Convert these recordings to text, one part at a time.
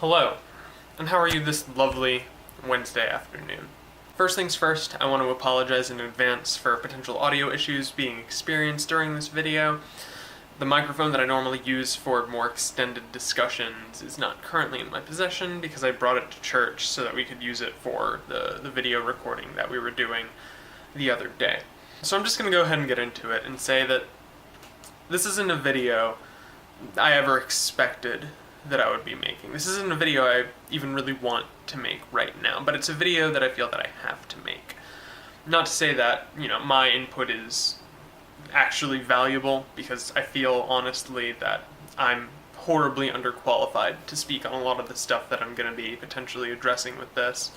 Hello, and how are you this lovely Wednesday afternoon? First things first, I want to apologize in advance for potential audio issues being experienced during this video. The microphone that I normally use for more extended discussions is not currently in my possession because I brought it to church so that we could use it for the video recording that we were doing the other day. So I'm just going to go ahead and get into it and say that this isn't a video I ever expected that I would be making. This isn't a video I even really want to make right now, but it's a video that I feel that I have to make. Not to say that, my input is actually valuable, because I feel honestly that I'm horribly underqualified to speak on a lot of the stuff that I'm going to be potentially addressing with this,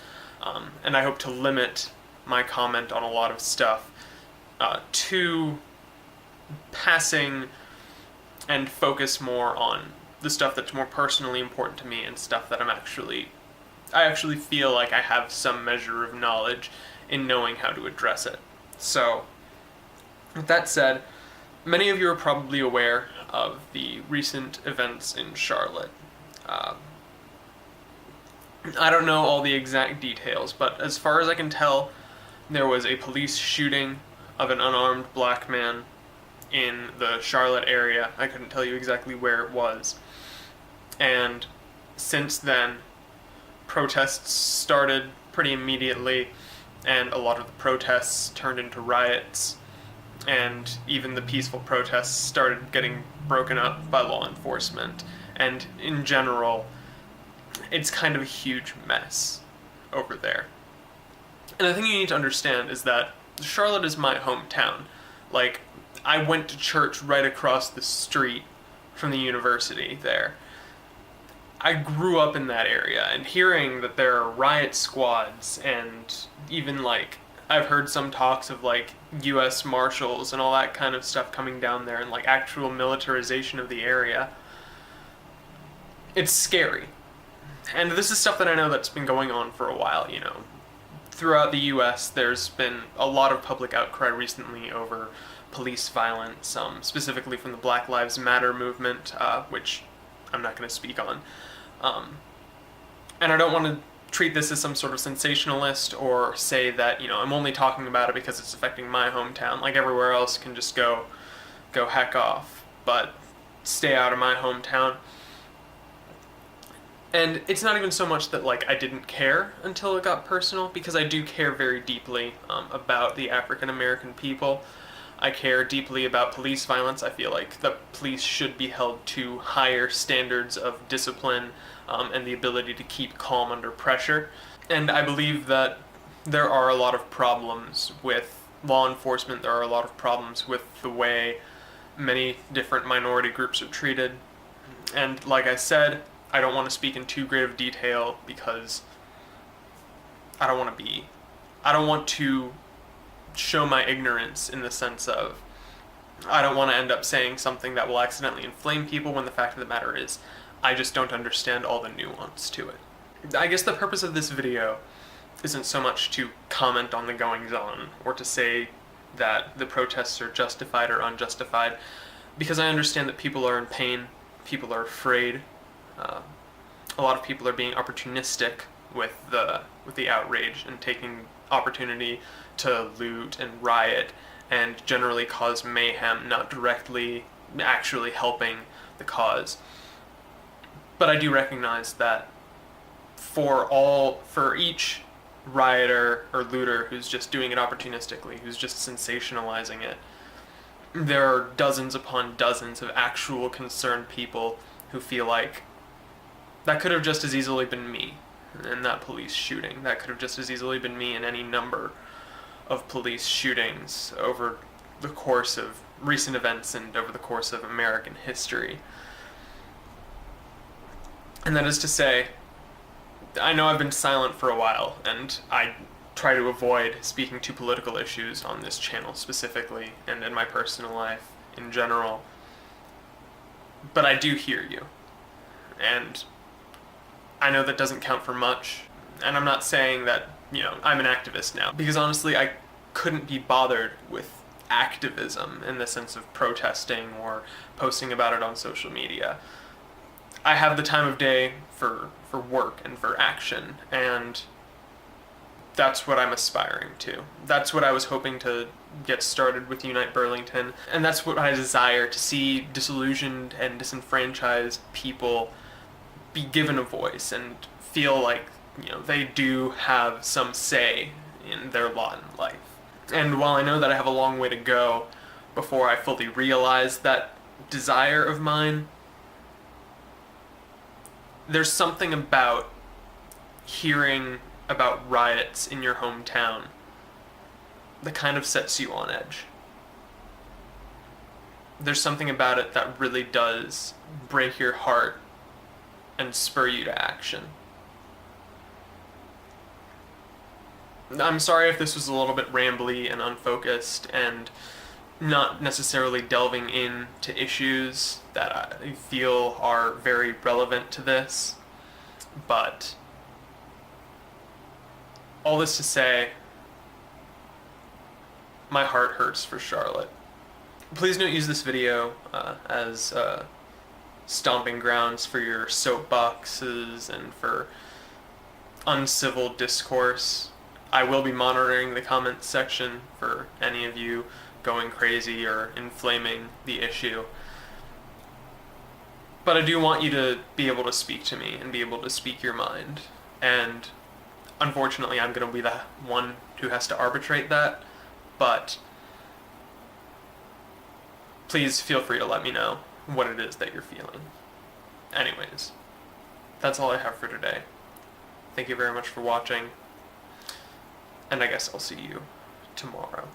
and I hope to limit my comment on a lot of stuff to passing and focus more on the stuff that's more personally important to me and stuff that I actually feel like I have some measure of knowledge in knowing how to address it. So, with that said, many of you are probably aware of the recent events in Charlotte. I don't know all the exact details, but as far as I can tell, there was a police shooting of an unarmed black man in the Charlotte area. I couldn't tell you exactly where it was. And since then, protests started pretty immediately, and a lot of the protests turned into riots, and even the peaceful protests started getting broken up by law enforcement. And in general, it's kind of a huge mess over there. And the thing you need to understand is that Charlotte is my hometown. Like, I went to church right across the street from the university there. I grew up in that area, and hearing that there are riot squads, and even I've heard some talks of US Marshals and all that kind of stuff coming down there, and actual militarization of the area. It's scary. And this is stuff that I know that's been going on for a while, Throughout the US, there's been a lot of public outcry recently over police violence, specifically from the Black Lives Matter movement, which I'm not going to speak on. And I don't want to treat this as some sort of sensationalist or say that, I'm only talking about it because it's affecting my hometown. Everywhere else can just go heck off, but stay out of my hometown. And it's not even so much that I didn't care until it got personal, because I do care very deeply about the African American people. I care deeply about police violence. I feel like the police should be held to higher standards of discipline and the ability to keep calm under pressure. And I believe that there are a lot of problems with law enforcement. There are a lot of problems with the way many different minority groups are treated. And like I said, I don't want to speak in too great of detail because I don't want to show my ignorance, in the sense of I don't want to end up saying something that will accidentally inflame people, when the fact of the matter is I just don't understand all the nuance to it. I guess the purpose of this video isn't so much to comment on the goings-on or to say that the protests are justified or unjustified, because I understand that people are in pain, people are afraid, a lot of people are being opportunistic with the outrage and taking opportunity to loot and riot and generally cause mayhem, not directly actually helping the cause. But I do recognize that for each rioter or looter who's just doing it opportunistically, who's just sensationalizing it, there are dozens upon dozens of actual concerned people who feel like that could have just as easily been me in that police shooting. That could have just as easily been me in any number of police shootings over the course of recent events and over the course of American history. And that is to say, I know I've been silent for a while, and I try to avoid speaking to political issues on this channel specifically, and in my personal life in general. But I do hear you. And I know that doesn't count for much, and I'm not saying that, I'm an activist now, because honestly, I couldn't be bothered with activism in the sense of protesting or posting about it on social media. I have the time of day for work and for action, and that's what I'm aspiring to. That's what I was hoping to get started with Unite Burlington, and that's what I desire, to see disillusioned and disenfranchised people be given a voice and feel like, they do have some say in their lot in life. And while I know that I have a long way to go before I fully realize that desire of mine, there's something about hearing about riots in your hometown that kind of sets you on edge. There's something about it that really does break your heart and spur you to action. I'm sorry if this was a little bit rambly and unfocused and not necessarily delving into issues that I feel are very relevant to this, but all this to say, my heart hurts for Charlotte. Please don't use this video as stomping grounds for your soapboxes and for uncivil discourse. I will be monitoring the comments section for any of you going crazy or inflaming the issue. But I do want you to be able to speak to me and be able to speak your mind. And unfortunately, I'm going to be the one who has to arbitrate that. But please feel free to let me know what it is that you're feeling. Anyways, that's all I have for today. Thank you very much for watching. And I guess I'll see you tomorrow.